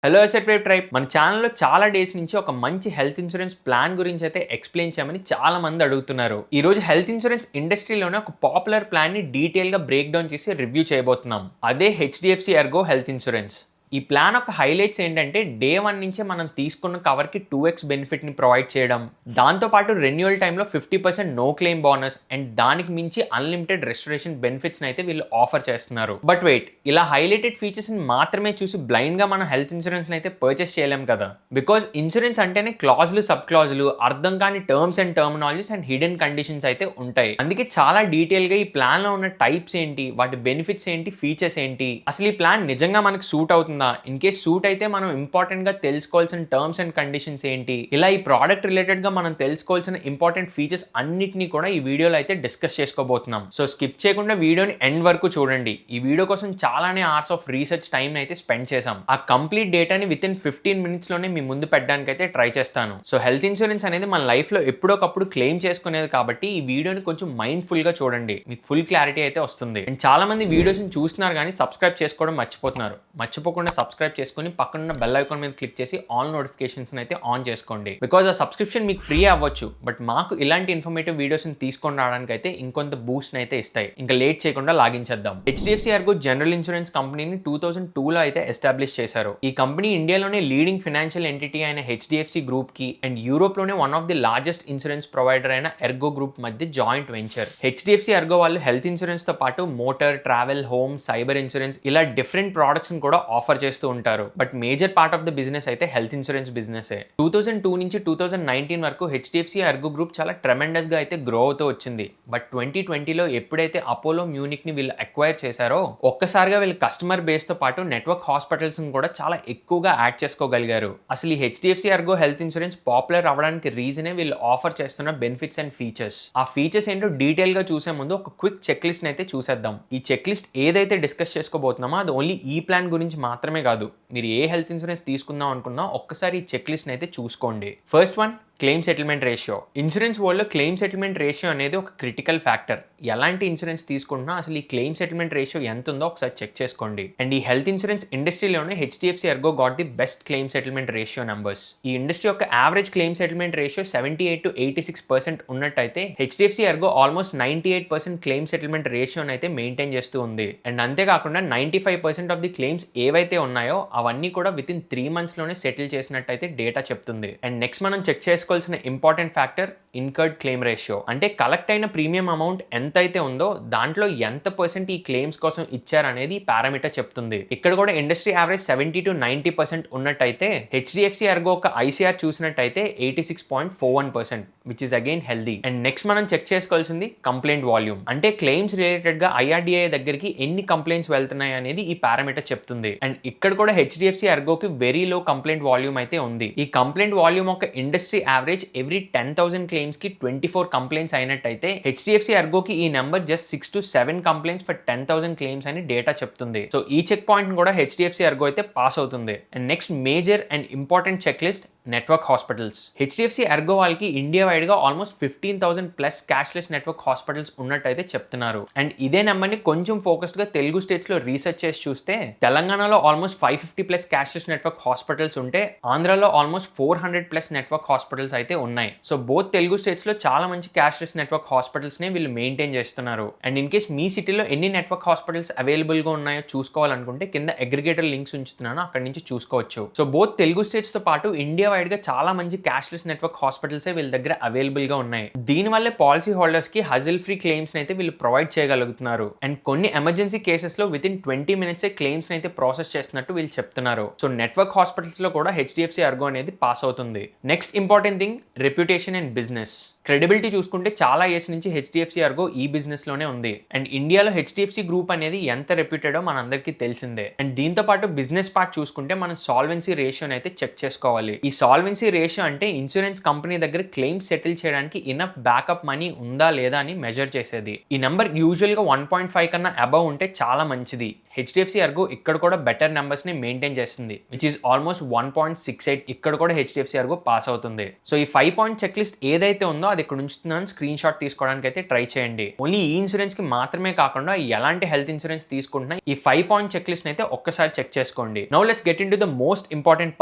Hello asset wave tribe మన ఛానల్లో చాలా డేస్ నుంచి ఒక మంచి హెల్త్ ఇన్సూరెన్స్ ప్లాన్ గురించి అయితే ఎక్స్ప్లెయిన్ చేయమని చాలా మంది అడుగుతున్నారు. ఈ రోజు హెల్త్ ఇన్సూరెన్స్ ఇండస్ట్రీలోనే ఒక పాపులర్ ప్లాన్ ని డీటెయిల్ గా బ్రేక్ డౌన్ చేసి రివ్యూ చేయబోతున్నాం. అదే హెచ్డిఎఫ్సి ఎర్గో హెల్త్ ఇన్సూరెన్స్. ఈ ప్లాన్ ఒక హైలైట్స్ ఏంటంటే డే 1 నుంచే మనం తీసుకున్న కవర్కి 2x బెనిఫిట్ని ప్రొవైడ్ చేయడం, దాంతోపాటు రెన్యువల్ టైంలో 50% నో క్లెయిమ్ బోనస్ అండ్ దానికి మించి అన్లిమిటెడ్ రెస్టరేషన్ బెనిఫిట్స్ని అయితే వీళ్ళు ఆఫర్ చేస్తున్నారు. బట్ వెయిట్, ఇలా హైలైటెడ్ ఫీచర్స్ని మాత్రమే చూసి బ్లైండ్గా మనం హెల్త్ ఇన్సూరెన్స్ని అయితే పర్చేస్ చేయలేం కదా. బికాజ్ ఇన్సూరెన్స్ అంటేనే క్లాజులు, సబ్ క్లాజులు, అర్థం కాని terms and terminologies and hidden conditions అయితే ఉంటాయి. అందుకే చాలా డీటెయిల్గా ఈ ప్లాన్లో ఉన్న టైప్స్ ఏంటి, వాటి బెనిఫిట్స్ ఏంటి, ఫీచర్స్ ఏంటి, అసలు ఈ ప్లాన్ నిజంగా మనకు సూట్ అవుతుంది, ఇన్ కేస్ సూట్ అయితే మనం ఇంపార్టెంట్ గా తెలుసుకోవాల్సిన టర్మ్స్ అండ్ కండిషన్స్ ఏంటి, ఇలా ఈ ప్రోడక్ట్ రిలేటెడ్ గా మనం తెలుసుకోవాల్సిన ఇంపార్టెంట్ ఫీచర్స్ అన్నిటిని కూడా ఈ వీడియోలో అయితే డిస్కస్ చేసుకోబోతున్నాం. సో స్కిప్ చేయకుండా వీడియోని ఎండ్ వరకు చూడండి. ఈ వీడియో కోసం చాలానే అవర్స్ ఆఫ్ రీసెర్చ్ టైం అయితే స్పెండ్ చేసాం. ఆ కంప్లీట్ డేటాని విత్ ఇన్ 15 మినిట్స్ లోనే మీ ముందు పెట్టడానికి అయితే ట్రై చేస్తాను. సో హెల్త్ ఇన్సూరెన్స్ అనేది మన లైఫ్ లో ఎప్పుడోకప్పుడు క్లెయిమ్ చేసుకునేది కాబట్టి ఈ వీడియోని కొంచెం మైండ్ఫుల్ గా చూడండి, మీకు ఫుల్ క్లారిటీ అయితే వస్తుంది. అండ్ చాలా మంది వీడియోస్ ని చూస్తున్నారు కానీ సబ్స్క్రైబ్ చేసుకోవడం మర్చిపోతున్నారు. మర్చిపోకుండా సబ్స్క్రైబ్ చేసుకుని పక్కన బెల్ ఐకాన్ మీద క్లిక్ చేసి ఆల్ నోటిఫికేషన్స్ అయితే ఆన్ చేసుకోండి. బికాజ్ ఆ సబ్స్క్రిప్షన్ మీకు ఫ్రీ అవ్వచ్చు, బట్ మాకు ఇలాంటి ఇన్ఫర్మేటివ్ వీడియోస్ తీసుకొని రావడానికి అయితే ఇంకొంత బూస్ట్ అయితే ఇస్తాయి. ఇంకా లేట్ చేయకుండా లాగించేద్దాం. హెచ్డిఎఫ్సి ఎర్గో జనరల్ ఇన్సూరెన్స్ కంపెనీని 2002లో అయితే ఎస్టాబ్లిష్ చేశారు. ఈ కంపెనీ ఇండియాలోనే లీడింగ్ ఫైనాన్షియల్ ఎంటిటీ అయిన హెచ్డిఎఫ్సి గ్రూప్ కి అండ్ యూరోప్ లోనే one of the largest insurance provider అయిన ఎర్గో గ్రూప్ మధ్య జాయింట్ వెంచర్. హెచ్డిఎఫ్సి ఎర్గో వాళ్ళు హెల్త్ ఇన్సూరెన్స్ తో పాటు motor, travel, home, cyber insurance ఇలా డిఫరెంట్ ప్రొడక్ట్స్ కూడా ఆఫర్ చేస్తూ ఉంటారు. But major part of the business అయితే హెల్త్ ఇన్సూరెన్స్ బిజినెస్. 2002 నుంచి 2019 వరకు హెచ్డిఎఫ్సి ఎర్గో గ్రూప్ చాలా ట్రెమెండస్ గా అయితే గ్రో అవుతూ వచ్చింది. బట్ 2020లో ఎప్పుడైతే అపోలో మ్యూనిక్ ని వీళ్ళు అక్వైర్ చేశారో ఒక్కసారిగా వీళ్ళ కస్టమర్ బేస్ తో పాటు నెట్వర్క్ హాస్పిటల్స్ కూడా చాలా ఎక్కువగా యాడ్ చేసుకోగలిగారు. అసలు ఈ HDFC Ergo health insurance popular అవ్వడానికి రీజనే వీళ్ళు ఆఫర్ చేస్తున్న బెనిఫిట్స్ అండ్ ఫీచర్స్. ఆ ఫీచర్స్ ఏంటో డీటెయిల్ గా చూసే ముందు ఒక క్విక్ చెక్ లిస్ట్ అయితే చూసేద్దాం. ఈ చెక్ లిస్ట్ ఏదైతే డిస్కస్ చేసుకోబోతున్నామో అది ఓన్లీ ఈ ప్లాన్ గురించి మాత్రమే కాదు. మీరు ఏ హెల్త్ ఇన్సూరెన్స్ తీసుకుందాం అనుకున్నా ఒక్కసారి ఈ చెక్ లిస్ట్ అయితే చూసుకోండి. First one, claim settlement ratio. Insurance వరల్డ్లో క్లెయిమ్ సెటిల్మెంట్ రేషియో అనేది ఒక క్రిటికల్ ఫ్యాక్టర్. ఎలాంటి ఇన్సూరెన్స్ తీసుకుంటున్నా అసలు ఈ క్లెయిమ్ సెటిల్మెంట్ రేషియో ఎంత ఉందో ఒకసారి చెక్ చేసుకోండి. అండ్ ఈ హెల్త్ ఇన్సూరెన్స్ ఇండస్ట్రీలోనే HDFC ERGO got the best claim settlement ratio numbers. ఈ ఇండస్ట్రీ యొక్క average claim settlement ratio 78 to 86% ఉన్నట్టయితే HDFC ERGO almost 98% claim settlement రేషియోని అయితే మెయింటైన్ చేస్తూ ఉంది. అండ్ అంతేకాకుండా 95% ఆఫ్ ది క్లెయిమ్స్ ఏవైతే ఉన్నాయో అవన్నీ కూడా విత్ ఇన్ 3 months లోనే సెటిల్ చేసినట్టయితే డేటా చెప్తుంది. అండ్ నెక్స్ట్ మనం చెక్ చేసుకోవాల్సిన important factor incurred claim ratio. అంటే కలెక్ట్ అయిన ప్రీమియం అమౌంట్ ఎంత అయితే ఉందో దాంట్లో ఎంత % ఈ క్లెయిమ్స్ కోసం ఇచ్చారనేది ఈ పారామీటర్ చెప్తుంది. ఇక్కడ కూడా ఇండస్ట్రీ యావరేజ్ 70 to 90% ఉన్నట్టయితే హెచ్డిఎఫ్సి ఎర్గో ఒక ఐసీఆర్ చూసినట్టయితే 86.41%, which is again healthy. And next మనం చెక్ చేసుకోవాల్సింది కంప్లైంట్ వాల్యూమ్. అంటే క్లెయిమ్స్ రిలేటెడ్ గా ఐఆర్డిఐ దగ్గరికి ఎన్ని కంప్లైంట్స్ వెళ్తున్నాయి అనేది ఈ పారామీటర్ చెప్తుంది. అండ్ ఇక్కడ కూడా హెచ్డిఎఫ్సి ఎర్గోకి వెరీ లో కంప్లైంట్ వాల్యూమ్ అయితే ఉంది. ఈ కంప్లైంట్ వాల్యూమ్ ఒక ఇండస్ట్రీ యావరేజ్ ఎవ్రీ 10,000 క్లెయిమ్స్ కి 24 కంప్లైంట్స్ అయినట్టయితే హెచ్డిఎఫ్సి ఎర్గోకి ఈ number just 6 to 7 complaints for 10,000 claims అని డేటా చెప్తుంది. సో ఈ చెక్ పాయింట్ కూడా హెచ్డిఎఫ్సి ఎర్గో అయితే పాస్ అవుతుంది. And next major and important checklist, network hospitals. HDFC ERGO వాళ్ళకి ఇండియా వైడ్ గా almost 15,000 plus cashless network hospitals ఉన్నట్టయితే చెప్తున్నారు. అండ్ ఇదే నెంబర్ ని కొంచెం ఫోకస్డ్ గా తెలుగు స్టేట్స్ లో రీసెర్చ్ చేసి చూస్తే తెలంగాణలో almost 550 plus cashless network hospitals ఉంటే ఆంధ్రాలో ఆల్మోస్ట్ 400 ప్లస్ నెట్వర్క్ హాస్పిటల్స్ అయితే ఉన్నాయి. సో బోత్ తెలుగు స్టేట్స్ లో చాలా మంచి క్యాష్లెస్ నెట్వర్క్ హాస్పిటల్స్ ని వీళ్ళు మెయింటైన్ చేస్తున్నారు. అండ్ ఇన్ కేస్ మీ సిటీలో ఎన్ని నెట్వర్క్ హాస్పిటల్స్ అవైలబుల్ గా ఉన్నాయో చూసుకోవాలనుకుంటే కింద అగ్రిగేటర్ లింక్స్ ఉంచుతున్నాను, అక్కడ నుంచి చూసుకోవచ్చు. సో బోత్ తెలుగు స్టేట్స్ తో పాటు ఇండియా వైడ్ గా చాలా మంచి క్యాష్లెస్ నెట్వర్క్ హాస్పిటల్స్ వీళ్ళ దగ్గర అవైలబుల్ గా ఉన్నాయి. దీని వల్లే పాలసీ హోల్డర్స్ కి హజిల్ ఫ్రీ క్లెయిమ్స్ అయితే వీళ్ళు ప్రొవైడ్ చేయగలుగుతున్నారు. అండ్ కొన్ని ఎమర్జెన్సీ కేసెస్ లో విత్ ఇన్ 20 minutes క్లెయిమ్స్ అయితే ప్రాసెస్ చేస్తున్నట్టు వీళ్ళు చెప్తున్నారు. సో నెట్వర్క్ హాస్పిటల్స్ లో కూడా హెచ్డిఎఫ్సి ఎర్గో అనేది పాస్ అవుతుంది. Next important thing, reputation and business. Credibility చూసుకుంటే చాలా ఇయర్స్ నుంచి హెచ్డిఎఫ్సి ఎర్గో ఈ బిజినెస్ లోనే ఉంది. అండ్ ఇండియాలో హెచ్డిఎఫ్సి గ్రూప్ అనేది ఎంత రెప్యూటెడో మనందరికీ తెలిసిందే. అండ్ దీంతో పాటు బిజినెస్ పార్ట్ చూసుకుంటే మనం సాల్వెన్సీ రేషియోని అయితే చెక్ చేసుకోవాలి. ఈ సాల్వెన్సీ రేషియో అంటే ఇన్సూరెన్స్ కంపెనీ దగ్గర క్లెయిమ్ సెటిల్ చేయడానికి ఇనఫ్ బ్యాకప్ మనీ ఉందా లేదా అని మెజర్ చేసేది. ఈ నెంబర్ యూజువల్ గా 1.5 కన్నా అబవ్ ఉంటే చాలా మంచిది. హెచ్డిఎఫ్సి ఎర్గో ఇక్కడ కూడా బెటర్ నెంబర్స్ ని మెయింటైన్ చేస్తుంది, విచ్ ఇస్ ఆల్మోస్ట్ 1.68. ఇక్కడ కూడా హెచ్డిఎఫ్సి ఎర్గో పాస్ అవుతుంది. సో ఈ 5 point చెక్ లిస్ట్ ఏదైతే ఉందో అది అది ఇక్కడ ఉంచుతున్నాను, స్క్రీన్ షాట్ తీసుకోవడానికి అయితే ట్రై చేయండి. ఓన్లీ ఈ ఇన్సూరెన్స్ కి మాత్రమే కాకుండా ఎలాంటి హెల్త్ ఇన్సూరెన్స్ తీసుకుంటున్నా ఈ 5 పాయింట్ చెక్ లిస్ట్ అయితే ఒక్కసారి చెక్ చేసుకోండి. Now let's get in to the most important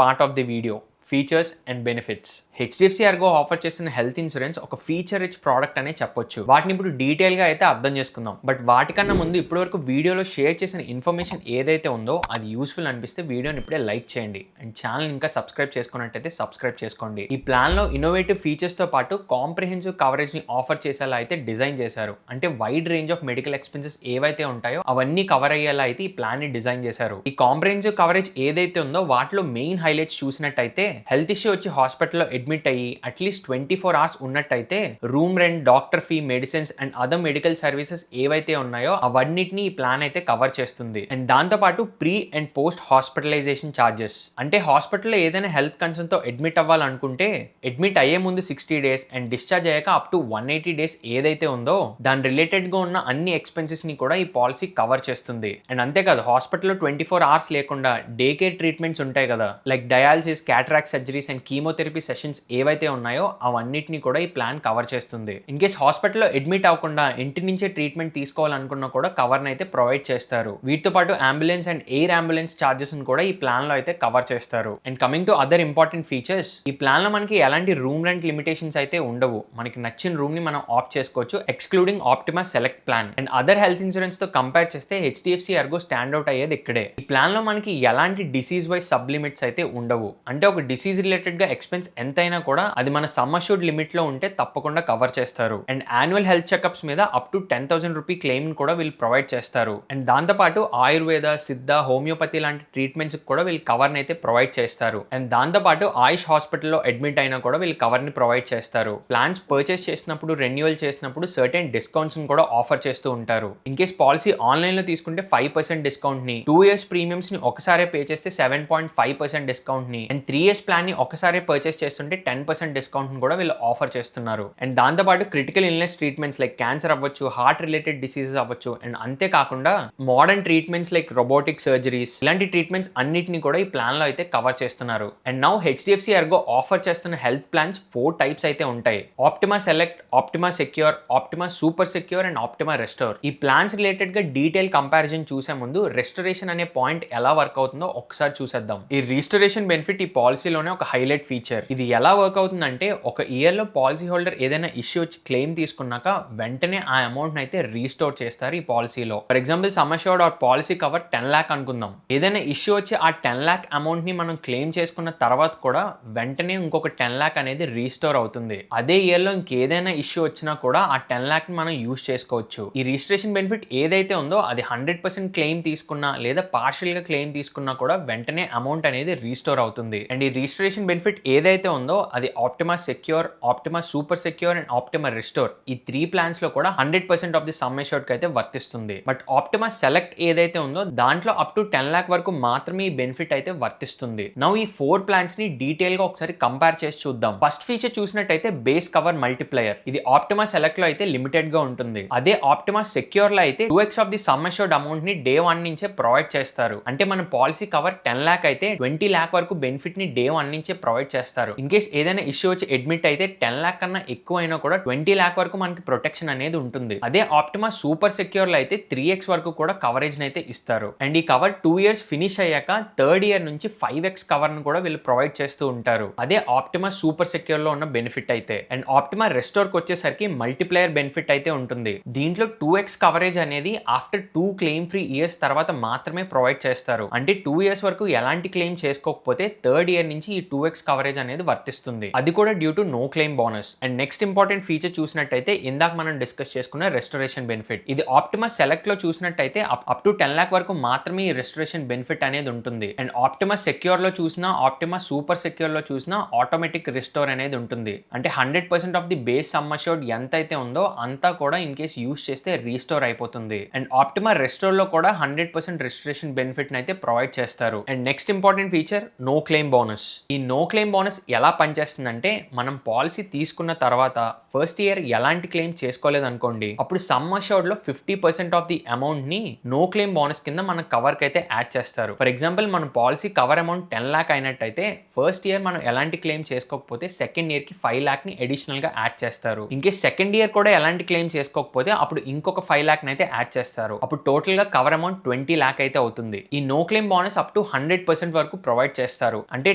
part of the video, features and benefits. HDFC Ergo offer చేస్తున్న హెల్త్ ఇన్సూరెన్స్ ఒక ఫీచర్ రిచ్ ప్రోడక్ట్ అనే చెప్పొచ్చు. వాటిని ఇప్పుడు డీటెయిల్ గా అయితే అర్థం చేసుకుందాం. బట్ వాటికన్నా ముందు ఇప్పటివరకు వీడియోలో షేర్ చేసిన ఇన్ఫర్మేషన్ ఏదైతే ఉందో అది యూస్ఫుల్ అనిపిస్తే వీడియోని ఇప్పుడే లైక్ చేయండి అండ్ ఛానల్ ఇంకా సబ్స్క్రైబ్ చేసుకున్నట్టయితే సబ్స్క్రైబ్ చేసుకోండి. ఈ ప్లాన్ లో ఇన్నోవేటివ్ ఫీచర్స్ తో పాటు కాంప్రిహెన్సివ్ కవరేజ్ ని ఆఫర్ చేసేలా అయితే డిజైన్ చేశారు. అంటే wide range of medical expenses ఏవైతే ఉంటాయో అవన్నీ కవర్ అయ్యేలా అయితే ఈ ప్లాన్ ని డిజైన్ చేశారు. ఈ కాంప్రిహెన్సివ్ కవరేజ్ ఏదైతే ఉందో వాటిలో మెయిన్ హైలైట్స్ చూసినట్టయితే హెల్త్ ఇష్యూ వచ్చి హాస్పిటల్లో అడ్మిట్ అయ్యి అట్లీస్ట్ 24 hours ఉన్నట్టయితే room rent, doctor fee, medicines and other medical services ఏవైతే ఉన్నాయో అవన్నిటిని ఈ ప్లాన్ అయితే కవర్ చేస్తుంది. అండ్ దాంతో పాటు pre and post hospitalization charges, అంటే హాస్పిటల్లో ఏదైనా హెల్త్ కన్సర్న్ తో అడ్మిట్ అవ్వాలనుకుంటే అడ్మిట్ అయ్యే ముందు 60 days అండ్ డిశ్చార్జ్ అయ్యాక అప్ టు 180 days ఏదైతే ఉందో దాని రిలేటెడ్ గా ఉన్న అన్ని ఎక్స్పెన్సెస్ ని కూడా ఈ పాలసీ కవర్ చేస్తుంది. అండ్ అంతేకాదు హాస్పిటల్లో 24 hours లేకుండా డే కేర్ ట్రీట్మెంట్స్ ఉంటాయి కదా, like dialysis, cataract surgeries and chemotherapy sessions ఏవైతే ఉన్నాయో అవన్నిటిని కూడా ఈ ప్లాన్ కవర్ చేస్తుంది. ఇన్ కేస్ హాస్పిటల్లో అడ్మిట్ అవ్వకుండా ఇంటి నుంచే ట్రీట్మెంట్ తీసుకోవాలనుకున్నా కూడా కవర్ అయితే ప్రొవైడ్ చేస్తారు. వీటితో పాటు ambulance and air ambulance charges కూడా ఈ ప్లాన్ లో అయితే కవర్ చేస్తారు. And coming to other important features, ఈ ప్లాన్ లో మనకి ఎలాంటి రూమ్ రెంట్ లిమిటేషన్స్ అయితే ఉండవు. మనకి నచ్చిన రూమ్ ని మనం ఆప్ట్ చేసుకోవచ్చు excluding optima select plan. And other health insurance తో కంపేర్ చేస్తే హెచ్డిఎఫ్సి ఎర్గో స్టాండ్ అవుట్ అయ్యేది ఇక్కడే. ఈ ప్లాన్ లో మనకి ఎలాంటి డిసీజ్ వైజ్ సబ్ లిమిట్స్ అయితే ఉండవు. అంటే ఒక డిసీజ్ రిలేటెడ్ గా ఎక్స్పెన్స్ ఎంతైనా కూడా అది మన సమ్ అష్యూర్డ్ లిమిట్ లో ఉంటే తప్పకుండా కవర్ చేస్తారు. అండ్ యాన్యువల్ హెల్త్ చెకప్స్ మీద అప్ టు 10,000 రూపీ క్లెయిమ్ కూడా వీళ్ళు ప్రొవైడ్ చేస్తారు. అండ్ దాంతో పాటు ఆయుర్వేద, సిద్ధ, హోమియోపతి లాంటి ట్రీట్మెంట్స్ కూడా వీళ్ళు కవర్ అయితే ప్రొవైడ్ చేస్తారు. అండ్ దాంతో పాటు ఆయుష్ హాస్పిటల్లో అడ్మిట్ అయినా కూడా వీళ్ళు కవర్ ని ప్రొవైడ్ చేస్తారు. ప్లాన్స్ పర్చేస్ చేసినప్పుడు, రెన్యువల్ చేసినప్పుడు సర్టెన్ డిస్కౌంట్స్ కూడా ఆఫర్ చేస్తూ ఉంటారు. ఇన్ కేస్ పాలసీ ఆన్లైన్ లో తీసుకుంటే 5% డిస్కౌంట్ ని, 2 years ప్రీమియమ్స్ ని ఒకసారి పే చేస్తే 7.5% డిస్కౌంట్ ని, అండ్ 3 years ప్లాన్ ని ఒకసారి పర్చేస్ చేస్తుంటే 10% డిస్కౌంట్ కూడా వీళ్ళు ఆఫర్ చేస్తున్నారు. అండ్ దాంతో పాటు critical illness treatments like cancer అవ్వచ్చు, హార్ట్ రిలేటెడ్ డిసీజెస్ అవ్వచ్చు, అండ్ అంతేకాకుండా modern treatments like robotic surgeries, ఇలాంటి ట్రీట్మెంట్స్ అన్నిటిని కూడా ఈ ప్లాన్ లో అయితే కవర్ చేస్తున్నారు. And now HDFC Ergo offer చేస్తున్న హెల్త్ ప్లాన్స్ 4 types అయితే ఉంటాయి. Optima select, optima secure, optima super secure and Optima restore. ఈ ప్లాన్స్ రిలేటెడ్ గా డీటెయిల్ కంపారిజన్ చూసే ముందు రెస్టరేషన్ అనే పాయింట్ ఎలా వర్క్ అవుతుందో ఒకసారి చూసేద్దాం. ఈ రీస్టోరేషన్ బెనిఫిట్ ఈ పాలసీలోనే ఒక హైలైట్ ఫీచర్. ఇది ఎలా వర్క్ అవుతుందంటే ఒక ఇయర్ లో పాలసీ హోల్డర్ ఏదైనా ఇష్యూ వచ్చి క్లెయిమ్ తీసుకున్నాక వెంటనే ఆ అమౌంట్ అయితే రీస్టోర్ చేస్తారు ఈ పాలసీలో. For example sum assured or policy cover 10 lakh అనుకుందాం. ఏదైనా ఇష్యూ వచ్చి ఆ 10 lakh అమౌంట్ ని మనం క్లెయిమ్ చేసుకున్న తర్వాత కూడా వెంటనే ఇంకొక 10 lakh అనేది రీస్టోర్ అవుతుంది. అదే ఇయర్ లో ఇంకేదైనా ఇష్యూ వచ్చినా కూడా ఆ 10 lakh ని మనం యూజ్ చేసుకోవచ్చు. ఈ రిజిస్ట్రేషన్ బెనిఫిట్ ఏదైతే ఉందో అది 100% క్లెయిమ్ తీసుకున్నా లేదా పార్షియల్ గా క్లెయిమ్ తీసుకున్నా కూడా వెంటనే అమౌంట్ అనేది రీస్టోర్ అవుతుంది. అండ్ ఈ రిజిస్ట్రేషన్ బెనిఫిట్ ఏదైతే ఉందో అది optima secure, optima super secure and Optima restore ఈ 3 ప్లాన్స్ లో కూడా 100% ఆఫ్ ది సమ్ అష్యూర్డ్ కి అయితే వర్తిస్తుంది. బట్ ఆప్టిమా సెలెక్ట్ ఏదైతే ఉందో దాంట్లో అప్ టు 10 lakh వరకు మాత్రమే ఈ బెనిఫిట్ అయితే వర్తిస్తుంది. నౌ ఈ 4 ప్లాన్స్ ని డీటెయిల్ గా ఒకసారి కంపేర్ చేసి చూద్దాం. ఫస్ట్ ఫీచర్ చూసినట్టయితే బేస్ కవర్ మల్టిప్లయర్. ఇది ఆప్టిమా సెలెక్ట్ లో అయితే లిమిటెడ్ గా ఉంటుంది. అదే ఆప్టిమా సెక్యూర్ లో అయితే 2x of the sum assured amount ని డే 1 నుంచే ప్రొవైడ్ చేస్తారు. అంటే మన పాలసీ కవర్ 10 lakh అయితే 20 lakh వరకు బెనిఫిట్ ని డే 1 నుంచే ప్రొవైడ్ చేస్తారు. ఇన్ కేస్ ఏదైనా ఇష్యూ వచ్చి అడ్మిట్ అయితే 10 lakh కన్నా ఎక్కువ అయినా కూడా 20 lakh వరకు మనకి ప్రొటెక్షన్ అనేది ఉంటుంది. అదే ఆప్టిమా సూపర్ సెక్యూర్ లో అయితే 3x వరకు కూడా కవరేజ్ అయితే ఇస్తారు. అండ్ ఈ కవర్ 2 years ఫినిష్ అయ్యాక 3rd year నుంచి 5x కవర్ ను కూడా వీళ్ళు ప్రొవైడ్ చేస్తూ ఉంటారు. అదే ఆప్టిమా సూపర్ సెక్యూర్ లో ఉన్న బెనిఫిట్ అయితే. అండ్ ఆప్టిమా రెస్టోర్ కి వచ్చేసరికి మల్టిప్లేయర్ బెనిఫిట్ అయితే ఉంటుంది. దీంట్లో 2x కవరేజ్ అనేది ఆఫ్టర్ 2 క్లెయిమ్ ఫ్రీ ఇయర్స్ తర్వాత మాత్రమే ప్రొవైడ్ చేస్తారు. అంటే 2 years వరకు ఎలాంటి క్లెయిమ్ చేసుకోకపోతే 3rd year నుంచి ఈ 2x కవరేజ్ అనేది వర్తిస్తుంది. అది కూడా due to know claim bonus. And next important feature చూసినట్టయితే ఇందాక మనం డిస్కస్ చేసుకున్న రెస్టరేషన్ బెనిఫిట్. ఇది ఆప్టిమా సెలెక్ట్ లో చూసినట్టయితే అప్ టు 10 lakh వరకు మాత్రమే ఈ రెస్టరేషన్ బెనిఫిట్ అనేది ఉంటుంది. అండ్ ఆప్టిమా సెక్యూర్ లో చూసినా, ఆప్టిమా సూపర్ సెక్యూర్ లో చూసినా ఆటోమేటిక్ రిస్టోర్ అనేది ఉంటుంది. అంటే 100% of the base sum assured ఎంత అయితే ఉందో అంతా కూడా ఇన్ కేస్ యూజ్ చేస్తే రీస్టోర్ అయిపోతుంది. అండ్ ఆప్టిమా రెస్టోర్ లో కూడా 100% రెస్టరేషన్ బెనిఫిట్ అయితే ప్రొవైడ్ చేస్తారు. And next important feature no claim bonus. ఈ నో క్లెయిమ్ బోనస్ ఎలా పనిచేస్తుందంటే, మనం పాలసీ తీసుకున్న తర్వాత ఫస్ట్ ఇయర్ ఎలాంటి క్లెయిమ్ చేసుకోలేదు అనుకోండి, అప్పుడు సమ్ అష్యూర్డ్ లో 50% ఆఫ్ ది అమౌంట్ ని నో క్లెయిమ్ బోనస్ కింద మన కవర్ కి అయితే యాడ్ చేస్తారు. ఫర్ ఎగ్జాంపుల్ మన పాలసీ కవర్ అమౌంట్ 10 lakh అయినట్టయితే ఫస్ట్ ఇయర్ మనం ఎలాంటి క్లెయిమ్ చేసుకోకపోతే సెకండ్ ఇయర్ కి 5 lakh ని అడిషనల్ గా యాడ్ చేస్తారు. ఇంకేస్ సెకండ్ ఇయర్ కూడా ఎలాంటి క్లెయిమ్ చేసుకోకపోతే అప్పుడు ఇంకొక 5 lakh అయితే యాడ్ చేస్తారు. అప్పుడు టోటల్ గా కవర్ అమౌంట్ 20 lakh అయితే అవుతుంది. ఈ no claim bonus up to 100% వరకు ప్రొవైడ్ చేస్తారు. అంటే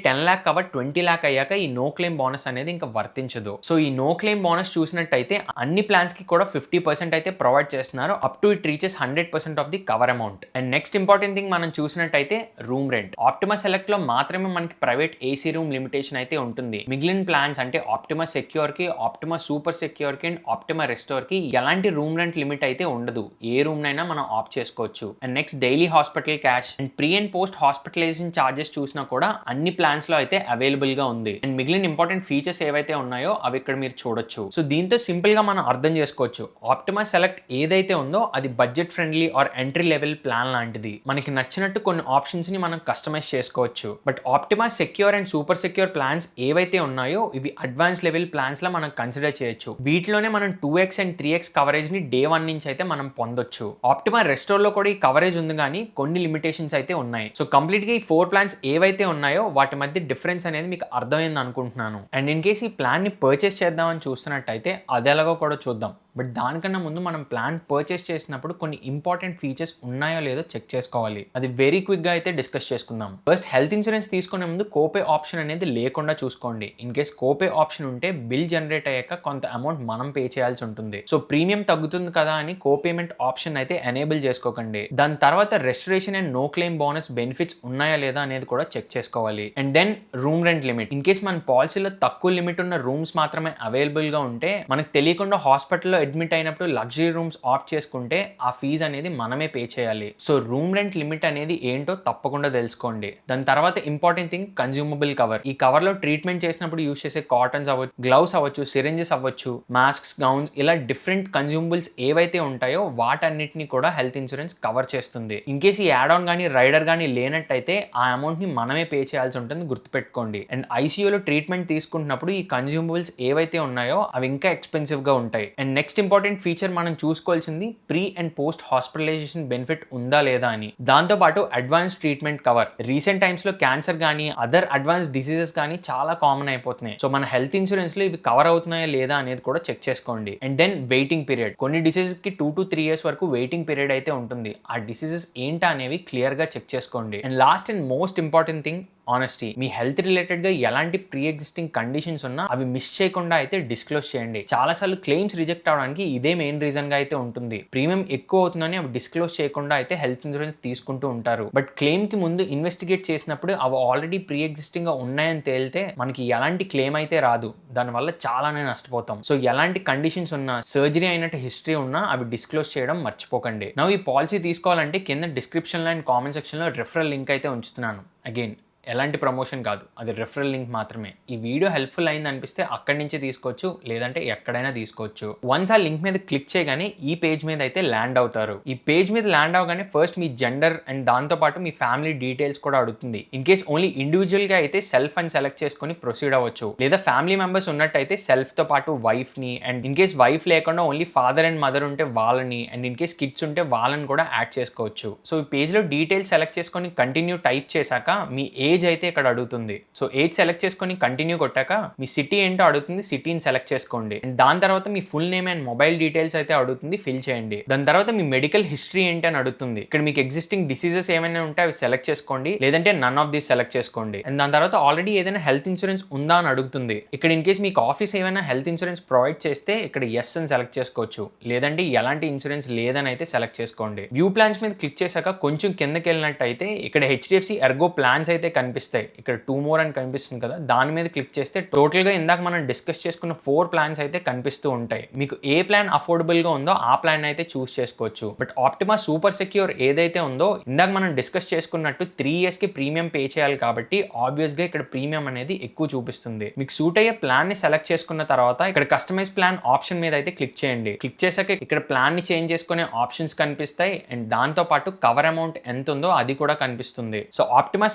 10 lakh కవర్ 20 lakh అయ్యాక ఈ నో క్లెయిమ్ బోనస్ అనేది ఇంకా వర్తించదు. సో ఈ నో క్లెయిమ్ బోనస్ చూసినట్టయితే అన్ని ప్లాన్స్ కి కూడా 50% అయితే ప్రొవైడ్ చేస్తున్నారు up to it reaches 100% of the cover amount. And next important thing మనం చూసినట్టయితే రూమ్ రెంట్. ఆప్టిమా సెలెక్ట్ లో మాత్రమే మనకి ప్రైవేట్ ఏసీ రూమ్ లిమిటేషన్ అయితే ఉంటుంది. మిగిలిన ప్లాన్స్ అంటే ఆప్టిమా సెక్యూర్ కి, ఆప్టిమా సూపర్ సెక్యూర్ కి అండ్ ఆప్టిమా రెస్టోర్ కి ఎలాంటి రూమ్ రెంట్ లిమిట్ అయితే ఉండదు. ఏ రూమ్ నైనా మనం ఆప్ చేసుకోవచ్చు. And next daily hospital cash and pre and post hospitalization charges చూసినా కూడా అన్ని ప్లాన్స్ లో అయితే అవైలబుల్ గా ఉంది. అండ్ మిగిలిన ఇంపార్టెంట్ ఫీచర్స్ ఏవైతే ఉన్నాయో అవి ఇక్కడ మీరు చూడొచ్చు. సో దీంతో సింపుల్ గా మనం అర్థం చేసుకోవచ్చు, ఆప్టిమా సెలెక్ట్ ఏదైతే ఉందో అది budget friendly or entry level plan లాంటిది. మనకి నచ్చినట్టు కొన్ని ఆప్షన్స్ ని మనం కస్టమైజ్ చేసుకోవచ్చు. But Optima secure and super secure plans ఏవైతే ఉన్నాయో ఇవి అడ్వాన్స్ లెవెల్ ప్లాన్స్ లా మనం కన్సిడర్ చేయొచ్చు. వీటిలోనే మనం 2x అండ్ 3x కవరేజ్ ని డే 1 నుంచి అయితే మనం పొందొచ్చు. ఆప్టిమా రెస్టోర్ లో కూడా ఈ కవరేజ్ ఉంది కానీ కొన్ని లిమిటేషన్స్ అయితే ఉన్నాయి. సో కంప్లీట్ గా ఈ 4 ప్లాన్స్ ఏవైతే ఉన్నాయో వాటి మధ్య డిఫరెన్స్ అనేది మీకు అర్థమైంది అనుకుంటున్నాను. అండ్ ఇన్ కేస్ ఈ ప్లాన్ ని పర్చేస్ చేద్దామని చూస్తున్నట్టయితే అది ఎలాగో కూడా చూద్దాం. బట్ దానికన్నా ముందు మనం ప్లాన్ పర్చేస్ చేసినప్పుడు కొన్ని ఇంపార్టెంట్ ఫీచర్స్ ఉన్నాయో లేదో చెక్ చేసుకోవాలి. అది వెరీ క్విక్ గా అయితే డిస్కస్ చేసుకుందాం. ఫస్ట్ హెల్త్ ఇన్సూరెన్స్ తీసుకునే ముందు కోపే ఆప్షన్ అనేది లేకుండా చూసుకోండి. ఇన్ కేస్ కోపే ఆప్షన్ ఉంటే బిల్ జనరేట్ అయ్యాక కొంత అమౌంట్ మనం పే చేయాల్సి ఉంటుంది. సో ప్రీమియం తగ్గుతుంది కదా అని కోపేమెంట్ ఆప్షన్ అయితే ఎనేబుల్ చేసుకోకండి. దాని తర్వాత restoration and no claim bonus benefits ఉన్నాయా లేదా అనేది కూడా చెక్ చేసుకోవాలి. And then room rent limit. In case మన పాలసీలో తక్కువ లిమిట్ ఉన్న రూమ్స్ మాత్రమే అవైలబుల్ గా ఉంటే మనకు తెలియకుండా హాస్పిటల్లో అడ్మిట్ అయినప్పుడు లగ్జరీ రూమ్స్ ఆప్ట్ చేసుకుంటే ఆ ఫీజ్ అనేది మనమే పే చేయాలి. సో రూమ్ రెంట్ లిమిట్ అనేది ఏంటో తప్పకుండా తెలుసుకోండి. దాని తర్వాత ఇంపార్టెంట్ థింగ్ కన్జ్యూమబుల్ కవర్. ఈ కవర్ లో ట్రీట్మెంట్ చేసినప్పుడు యూస్ చేసే కాటన్స్ అవ్వచ్చు, గ్లౌస్ అవ్వచ్చు, సిరింజెస్ అవ్వచ్చు, మాస్క్స్, గౌన్స్ ఇలా డిఫరెంట్ కన్జ్యూమబుల్స్ ఏవైతే ఉంటాయో వాటన్నిటిని కూడా హెల్త్ ఇన్సూరెన్స్ కవర్ చేస్తుంది. ఇన్ కేస్ ఈ యాడ్ ఆన్ కానీ రైడర్ కానీ లేనట్టయితే ఆ అమౌంట్ ని మనమే పే చేయాల్సి ఉంటుంది, గుర్తుపెట్టుకోండి. అండ్ ఐసీయూలో ట్రీట్మెంట్ తీసుకుంటున్నప్పుడు ఈ కన్జ్యూమబుల్స్ ఏవైతే ఉన్నాయో అవి ఇంకా ఎక్స్పెన్సివ్ గా ఉంటాయి. అండ్ నెక్స్ట్ ఇంపార్టెంట్ ఫీచర్ మనం చూసుకోవాల్సింది pre and post hospitalization benefit ఉందా లేదా అని. దాంతో పాటు advance treatment cover. Recent times లో క్యాన్సర్ కానీ అదర్ అడ్వాన్స్ డిసీజెస్ కానీ చాలా కామన్ అయిపోతున్నాయి. సో మన హెల్త్ ఇన్సూరెన్స్ లో ఇవి కవర్ అవుతున్నాయా లేదా అనేది కూడా చెక్ చేసుకోండి. And then waiting period. కొన్ని డిసీజెస్ కి 2 to 3 years వరకు వెయిటింగ్ పీరియడ్ అయితే ఉంటుంది. ఆ డిసీజెస్ ఏంటా అనేవి క్లియర్ గా చెక్ చేసుకోండి. And last and most important thing honesty. Me health related గా ఎలాంటి ప్రీ ఎగ్జిస్టింగ్ కండిషన్స్ ఉన్నా అవి మిస్ చేయకుండా అయితే డిస్క్లోజ్ చేయండి. చాలాసార్లు క్లెయిమ్స్ రిజెక్ట్ అవడానికి ఇదే మెయిన్ రీజన్ గా అయితే ఉంటుంది. ప్రీమియం ఎక్కువ అవుతుందని అవి డిస్క్లోజ్ చేయకుండా అయితే హెల్త్ ఇన్సూరెన్స్ తీసుకుంటూ ఉంటారు. బట్ క్లెయిమ్ కి ముందు ఇన్వెస్టిగేట్ చేసినప్పుడు అవి ఆల్రెడీ ప్రీ ఎగ్జిస్టింగ్ గా ఉన్నాయని తేలితే మనకి ఎలాంటి క్లెయిమ్ అయితే రాదు. దానివల్ల చాలానే నష్టపోతాం. సో ఎలాంటి కండిషన్స్ ఉన్నా, సర్జరీ అయినట్టు హిస్టరీ ఉన్నా అవి డిస్క్లోజ్ చేయడం మర్చిపోకండి. నా ఈ పాలసీ తీసుకోవాలంటే కింద డిస్క్రిప్షన్ లో అండ్ కామెంట్ సెక్షన్ లో రిఫరల్ లింక్ అయితే ఉంచుతున్నాను. అగైన్ ఎలాంటి ప్రమోషన్ కాదు, అది రెఫరల్ లింక్ మాత్రమే. ఈ వీడియో హెల్ప్ఫుల్ అయింది అనిపిస్తే అక్కడి నుంచి తీసుకోవచ్చు, లేదంటే ఎక్కడైనా తీసుకోవచ్చు. వన్స్ ఆ లింక్ మీద క్లిక్ చేయగానే ఈ పేజ్ మీద అయితే ల్యాండ్ అవుతారు. ఈ పేజ్ మీద ల్యాండ్ అవగానే ఫస్ట్ మీ జెండర్ అండ్ దాంతో పాటు మీ ఫ్యామిలీ డీటెయిల్స్ కూడా అడుగుతుంది. ఇన్ కేస్ ఓన్లీ ఇండివిజువల్ గా అయితే సెల్ఫ్ అని సెలెక్ట్ చేసుకుని ప్రొసీడ్ అవ్వచ్చు. లేదా ఫ్యామిలీ మెంబర్స్ ఉన్నట్టయితే సెల్ఫ్ తో పాటు వైఫ్ ని, అండ్ ఇన్ కేస్ వైఫ్ లేకుండా ఓన్లీ ఫాదర్ అండ్ మదర్ ఉంటే వాళ్ళని, అండ్ ఇన్ కేస్ కిడ్స్ ఉంటే వాళ్ళని కూడా యాడ్ చేసుకోవచ్చు. సో ఈ పేజ్ లో డీటెయిల్స్ సెలెక్ట్ చేసుకొని కంటిన్యూ టైప్ చేశాక మీ ఏజ్ అయితే ఇక్కడ అడుగుతుంది. సో ఏజ్ సెలెక్ట్ చేసుకొని కంటిన్యూ కొట్టాక మీ సిటీ ఏంటో అడుగుతుంది, సిటీని సెలెక్ట్ చేసుకోండి. అండ్ దాని తర్వాత మీ full name and mobile details అయితే అడుగుతుంది, ఫిల్ చేయండి. దాని తర్వాత మీ మెడికల్ హిస్టరీ ఏంటి అని అడుగుతుంది. ఇక్కడ మీకు ఎగ్జిస్టింగ్ డిసీజెస్ ఏమైనా ఉంటే అవి సెలెక్ట్ చేసుకోండి, లేదంటే నన్ ఆఫ్ దీస్ సెలెక్ట్ చేసుకోండి. అండ్ దాని తర్వాత ఆల్రెడీ ఏదైనా హెల్త్ ఇన్సూరెన్స్ ఉందా అని అడుగుతుంది. ఇక్కడ ఇన్ కేస్ మీకు ఆఫీస్ ఏమైనా హెల్త్ ఇన్సూరెన్స్ ప్రొవైడ్ చేస్తే ఇక్కడ ఎస్ అని సెలెక్ట్ చేసుకోవచ్చు, లేదంటే ఎలాంటి ఇన్సూరెన్స్ లేదని అయితే సెలెక్ట్ చేసుకోండి. వ్యూ ప్లాన్స్ మీద క్లిక్ చేశాక కొంచెం కిందకి వెళ్ళినట్టయితే ఇక్కడ హెచ్డిఎఫ్సి ఎర్గో ప్లాన్స్ అయితే కనిపిస్తాయి. ఇక్కడ 2 more అని కనిపిస్తుంది కదా, దాని మీద క్లిక్ చేస్తే టోటల్ గా ఇందాక మనం డిస్కస్ చేసుకున్న 4 ప్లాన్స్ అయితే కనిపిస్తూ ఉంటాయి. మీకు ఏ ప్లాన్ అఫోర్డబుల్ గా ఉందో ఆ ప్లాన్ అయితే చూస్ చేసుకోవచ్చు. బట్ ఆప్టిమా సూపర్ సెక్యూర్ ఏదైతే ఉందో ఇందాక మనం డిస్కస్ చేసుకున్నట్టు 3 years కి ప్రీమియం పే చేయాలి కాబట్టి ఆబ్వియస్ గా ఇక్కడ ప్రీమియం అనేది ఎక్కువ చూపిస్తుంది. మీకు సూట్ అయ్యే ప్లాన్ ని సెలెక్ట్ చేసుకున్న తర్వాత ఇక్కడ కస్టమైజ్ ప్లాన్ ఆప్షన్ మీద అయితే క్లిక్ చేయండి. క్లిక్ చేశాక ఇక్కడ ప్లాన్ ని చేంజ్ చేసుకునే ఆప్షన్స్ కనిపిస్తాయి. అండ్ దాంతో పాటు కవర్ అమౌంట్ ఎంత ఉందో అది కూడా కనిపిస్తుంది. సో ఆప్టిమా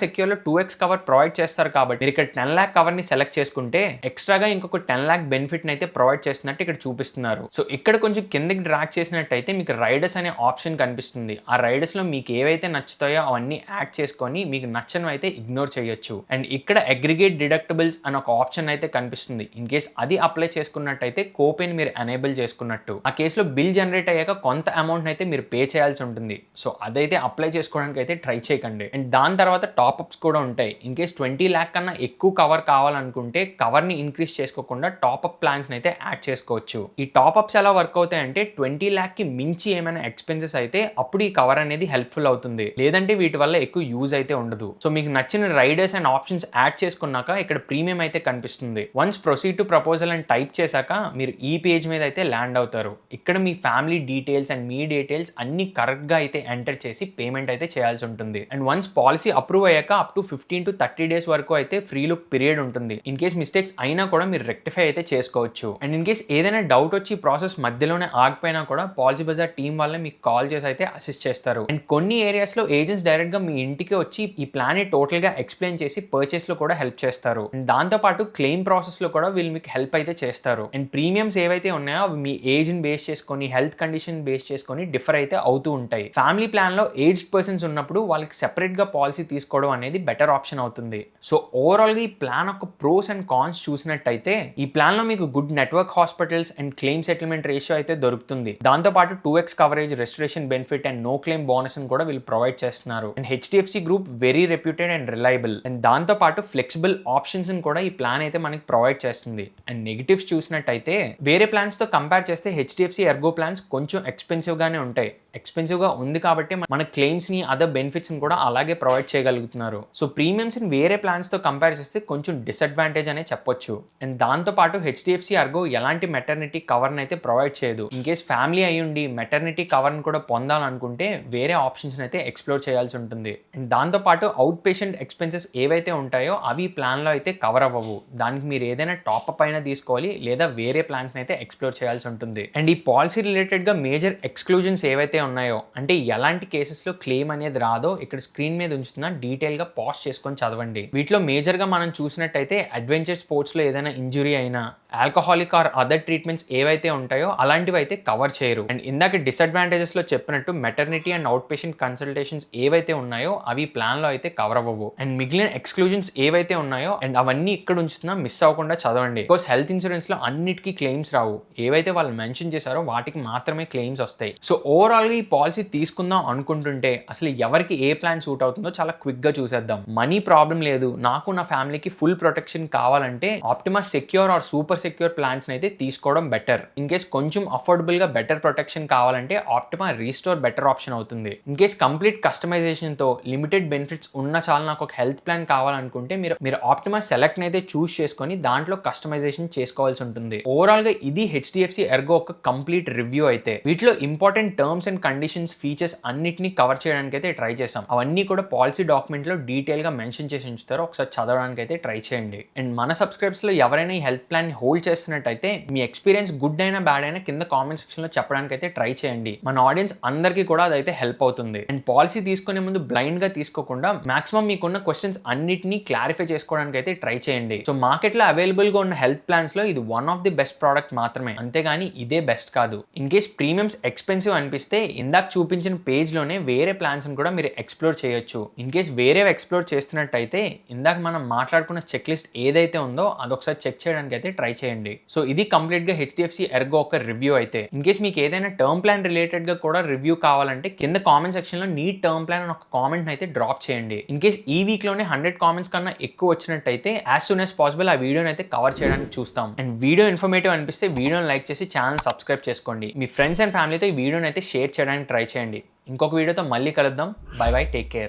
సెక్యూర్ లో 2 2x కవర్ ప్రొవైడ్ చేస్తారు కాబట్టి మీరు ఇక్కడ 10 lakh కవర్ ని సెలెక్ట్ చేసుకుంటే ఎక్స్ట్రాగా ఇంకొక 10 lakh బెనిఫిట్ అయితే ప్రొవైడ్ చేస్తున్నట్టు ఇక్కడ చూపిస్తున్నారు. సో ఇక్కడ కొంచెం కిందకి డ్రాగ్ చేసినట్టయితే మీకు రైడర్స్ అనే ఆప్షన్ కనిపిస్తుంది. ఆ రైడర్స్ లో మీకు ఏవైతే నచ్చుతాయో అవన్నీ యాడ్ చేసుకొని మీకు నచ్చని అయితే ఇగ్నోర్ చేయొచ్చు. అండ్ ఇక్కడ అగ్రిగేట్ డిడక్టబుల్స్ అని ఒక ఆప్షన్ అయితే కనిపిస్తుంది. ఇన్ కేస్ అది అప్లై చేసుకున్నట్టయితే కోపేని మీరు ఎనేబుల్ చేసుకున్నట్టు. ఆ కేసులో బిల్ జనరేట్ అయ్యాక కొంత అమౌంట్ అయితే మీరు పే చేయాల్సి ఉంటుంది. సో అదైతే అప్లై చేసుకోవడానికి అయితే ట్రై చేయకండి. అండ్ దాని తర్వాత టాప్అప్స్ కూడా ఉంటాయి. ఇన్ కేస్ 20 lakh కన్నా ఎక్కువ కవర్ కావాలనుకుంటే కవర్ ని ఇంక్రీజ్ చేసుకోకుండా టాప్అప్ ప్లాన్స్ అయితే యాడ్ చేసుకోవచ్చు. ఈ టాప్అప్స్ ఎలా వర్క్ అవుతాయంటే 20 lakh కి మించి ఏమైనా ఎక్స్పెన్సెస్ అయితే అప్పుడు ఈ కవర్ అనేది హెల్ప్ఫుల్ అవుతుంది. లేదంటే వీటి వల్ల ఎక్కువ యూజ్ అయితే ఉండదు. సో మీకు నచ్చిన రైడర్స్ అండ్ ఆప్షన్స్ యాడ్ చేసుకున్నాక ఇక్కడ ప్రీమియం అయితే కనిపిస్తుంది. వన్స్ ప్రొసీడ్ టు ప్రపోజల్ అని టైప్ చేశాక మీరు ఈ పేజ్ మీద అయితే ల్యాండ్ అవుతారు. ఇక్కడ మీ ఫ్యామిలీ డీటెయిల్స్ అండ్ మీ డీటెయిల్స్ అన్ని కరెక్ట్ గా అయితే ఎంటర్ చేసి పేమెంట్ అయితే చేయాల్సి ఉంటుంది. అండ్ వన్స్ పాలసీ అప్రూవ్ అయ్యాక అప్ టు 15 to 30 days వరకు అయితే ఫ్రీ లుక్ పీరియడ్ ఉంటుంది. ఇన్ కేస్ మిస్టేక్స్ అయినా కూడా మీరు రెక్టిఫై అయితే చేసుకోవచ్చు. అండ్ ఇన్ కేస్ ఏదైనా డౌట్ వచ్చి ప్రాసెస్ మధ్యలోనే ఆగిపోయినా కూడా పాలసీ బజార్ టీం వాళ్ళే మీకు కాల్ చేసి అయితే అసిస్ట్ చేస్తారు. అండ్ కొన్ని ఏరియాస్ లో ఏజెంట్స్ డైరెక్ట్ గా మీ ఇంటికి వచ్చి ఈ ప్లాన్ ని టోటల్ గా ఎక్స్ప్లెయిన్ చేసి పర్చేస్ లో కూడా హెల్ప్ చేస్తారు. అండ్ దాంతో పాటు క్లెయిమ్ ప్రాసెస్ లో కూడా వీళ్ళు మీకు హెల్ప్ అయితే చేస్తారు. అండ్ ప్రీమియమ్స్ ఏవైతే ఉన్నాయో అవి మీ ఏజ్ ని బేస్ చేసుకొని హెల్త్ కండిషన్ బేస్ చేసుకొని డిఫర్ అయితే అవుతూ ఉంటాయి. ఫ్యామిలీ ప్లాన్ లో ఏజ్డ్ పర్సన్స్ ఉన్నప్పుడు వాళ్ళకి సెపరేట్ గా పాలసీ తీసుకోవడం అనేది బెటర్ ఆప్షన్ అవుతుంది. సో ఓవరాల్ గా ఈ ప్లాన్ యొక్క ప్రోస్ అండ్ కాన్స్ చూసినట్టయితే ఈ ప్లాన్ లో మీకు good network hospitals and claim settlement ratio అయితే దొరుకుతుంది. దాంతో పాటు 2x coverage, restoration benefit and no claim bonus కూడా వీళ్ళు ప్రొవైడ్ చేస్తున్నారు. And HDFC group very reputed and reliable. And దాంతో పాటు ఫ్లెక్సిబుల్ ఆప్షన్స్ కూడా ఈ ప్లాన్ అయితే మనకి ప్రొవైడ్ చేస్తుంది. అండ్ నెగిటివ్స్ చూసినట్టయితే వేరే ప్లాన్స్ తో కంపేర్ చేస్తే హెచ్డిఎఫ్సి ఎర్గో ప్లాన్స్ కొంచెం ఎక్స్పెన్సివ్ గానే ఉంటాయి. ఎక్స్పెన్సివ్ గా ఉంది కాబట్టి మన క్లెయిమ్స్ ని అదర్ బెనిఫిట్స్ ని కూడా అలాగే ప్రొవైడ్ చేయగలుగుతున్నారు. సో ప్రీమియమ్స్ ని వేరే ప్లాన్స్ తో కంపేర్ చేస్తే కొంచెం డిసడ్వాంటేజ్ అనే చెప్పొచ్చు. అండ్ దాంతో పాటు హెచ్డిఎఫ్సి అర్గో ఎలాంటి మెటర్నిటీ కవర్ అయితే ప్రొవైడ్ చేయదు. ఇన్ కేస్ ఫ్యామిలీ అయ్యుండి మెటర్నిటీ కవర్ కూడా పొందాలనుకుంటే వేరే ఆప్షన్స్ అయితే ఎక్స్ప్లోర్ చేయాల్సి ఉంటుంది. అండ్ దాంతో పాటు అవుట్ పేషెంట్ ఎక్స్పెన్సెస్ ఏవైతే ఉంటాయో అవి ప్లాన్ లో అయితే కవర్ అవ్వవు. దానికి మీరు ఏదైనా టాప్అప్ అయినా తీసుకోవాలి లేదా వేరే ప్లాన్స్ అయితే ఎక్స్ప్లోర్ చేయాల్సి ఉంటుంది. అండ్ ఈ పాలసీ రిలేటెడ్ గా మేజర్ ఎక్స్క్లూజన్స్ ఏవైతే ఉన్నాయో, అంటే ఎలాంటి కేసెస్ లో క్లెయిమ్ అనేది రాదో ఇక్కడ స్క్రీన్ మీద ఉంచుతున్నా, డీటెయిల్ గా పాజ్ చేసుకొని చదవండి. వీటిలో మేజర్ గా మనం చూసినట్టయితే అడ్వెంచర్ స్పోర్ట్స్ లో ఏదైనా ఇంజురీ అయినా, ఆల్కహాలిక్ ఆర్ అదర్ ట్రీట్మెంట్స్ ఏవైతే ఉంటాయో అలాంటివి అయితే కవర్ చేయరు. అండ్ ఇందాక డిసడ్వాంటేజెస్ లో చెప్పినట్టు maternity and out patient consultations ఏవైతే ఉన్నాయో అవి ప్లాన్ లో అయితే కవర్ అవ్వవు. అండ్ మిగిలిన ఎక్స్క్లూజన్స్ ఏవైతే ఉన్నాయో అండ్ అవన్నీ ఇక్కడ ఉంచుతున్నా మిస్ అవ్వకుండా చదవండి. బికాస్ హెల్త్ ఇన్సూరెన్స్ లో అన్నిటికీ క్లెయిమ్స్ రావు. ఏవైతే వాళ్ళు మెన్షన్ చేశారో వాటికి మాత్రమే క్లెయిమ్స్ వస్తాయి. సో ఓవరాల్ గా ఈ పాలసీ తీసుకుందాం అనుకుంటుంటే అసలు ఎవరికి ఏ ప్లాన్ సూట్ అవుతుందో చాలా క్విక్ గా చూసేద్దాం. మనీ ప్రాబ్లం లేదు, నాకు నా ఫ్యామిలీకి ఫుల్ ప్రొటెక్షన్ కావాలంటే Optima secure or super secure plans అయితే తీసుకోవడం బెటర్. ఇన్ కేస్ కొంచెం అఫోర్డబుల్ గా బెటర్ ప్రొటెక్షన్ కావాలంటే ఆప్టిమా రీస్టోర్ బెటర్ ఆప్షన్ అవుతుంది. ఇన్ కేస్ కంప్లీట్ కస్టమైజేషన్ తో లిమిటెడ్ బెనిఫిట్స్ ఉన్న చాలా నాకు ఒక హెల్త్ ప్లాన్ కావాలనుకుంటే మీరు ఆప్టిమా సెలెక్ట్ అయితే చూస్ చేసుకొని దాంట్లో కస్టమైజేషన్ చేసుకోవాల్సి ఉంటుంది. ఓవరాల్ గా ఇది హెచ్డిఎఫ్సి ఎర్గో ఒక కంప్లీట్ రివ్యూ అయితే. వీటిలో important terms and conditions, features అన్నిటిని కవర్ చేయడానికి అయితే ట్రై చేసాం. అవన్నీ కూడా పాలసీ డాక్యుమెంట్ లో డీటెయిల్ గా మెన్షన్ చేసి ఉంచుతారు, ఒకసారి చదవడానికి అయితే ట్రై చేయండి. అండ్ మన సబ్స్క్రైబర్స్ లో ఎవరైనా ఈ హెల్త్ ప్లాన్ హోల్డ్ చేస్తున్నట్టయితే మీ ఎక్స్పీరియన్స్ గుడ్ అయినా బ్యాడ్ అయినా కింద కామెంట్ సెక్షన్ లో చెప్పడానికి అయితే ట్రై చేయండి. మన ఆడియన్స్ అందరికీ కూడా అదైతే హెల్ప్ అవుతుంది. అండ్ పాలసీ తీసుకునే ముందు బ్లైండ్ గా తీసుకోకుండా మాక్సిమం మీకున్న క్వశ్చన్స్ అన్నిటిని క్లారిఫై చేసుకోవడానికి అయితే ట్రై చేయండి. సో మార్కెట్ లో అవైలబుల్ గా ఉన్న హెల్త్ ప్లాన్స్ లో ఇది one of the best product మాత్రమే, అంతేగాని ఇదే బెస్ట్ కాదు. ఇన్ కేస్ ప్రీమియమ్స్ ఎక్స్పెన్సివ్ అనిపిస్తే ఇందాక చూపించిన పేజ్ లోనే వేరే ప్లాన్స్ కూడా మీరు ఎక్స్ప్లోర్ చేయొచ్చు. ఇన్ కేస్ వేరే ఎక్స్ప్లోర్ చేస్తున్నట్టయితే ఇందాక మనం మాట్లాడుకున్న చెక్ లిస్ట్ ఏదైతే ఉందో అదొకసారి చెక్ చేయడానికి అయితే ట్రై చేయండి. సో ఇది కంప్లీట్ గా హెచ్డిఎఫ్సి ఎర్గో ఒక రివ్యూ అయితే. ఇన్ కేస్ మీకు ఏదైనా టర్మ్ ప్లాన్ రిలేటెడ్ గా కూడా రివ్యూ కావాలంటే కింద కామెంట్ సెక్షన్ లో నీ టర్మ్ ప్లాన్ అని ఒక కామెంట్ అయితే డ్రాప్ చేయండి. ఇన్ కేస్ ఈ వీక్ లోనే 100 కామెంట్స్ కన్నా ఎక్కువ వచ్చినట్టయితే యాజ్ సూన్ యాజ్ పాసిబుల్ ఆ వీడియోని అయితే కవర్ చేయడానికి చూస్తాం. అండ్ వీడియో ఇన్ఫర్మేటివ్ అనిపిస్తే వీడియోని లైక్ చేసి ఛానల్ సబ్స్క్రైబ్ చేసుకోండి. మీ ఫ్రెండ్స్ అండ్ ఫ్యామిలీతో ఈ వీడియోని అయితే షేర్ చేయడానికి ట్రై చేయండి. ఇంకొక వీడియోతో మళ్ళీ కలుద్దాం. By by, take care.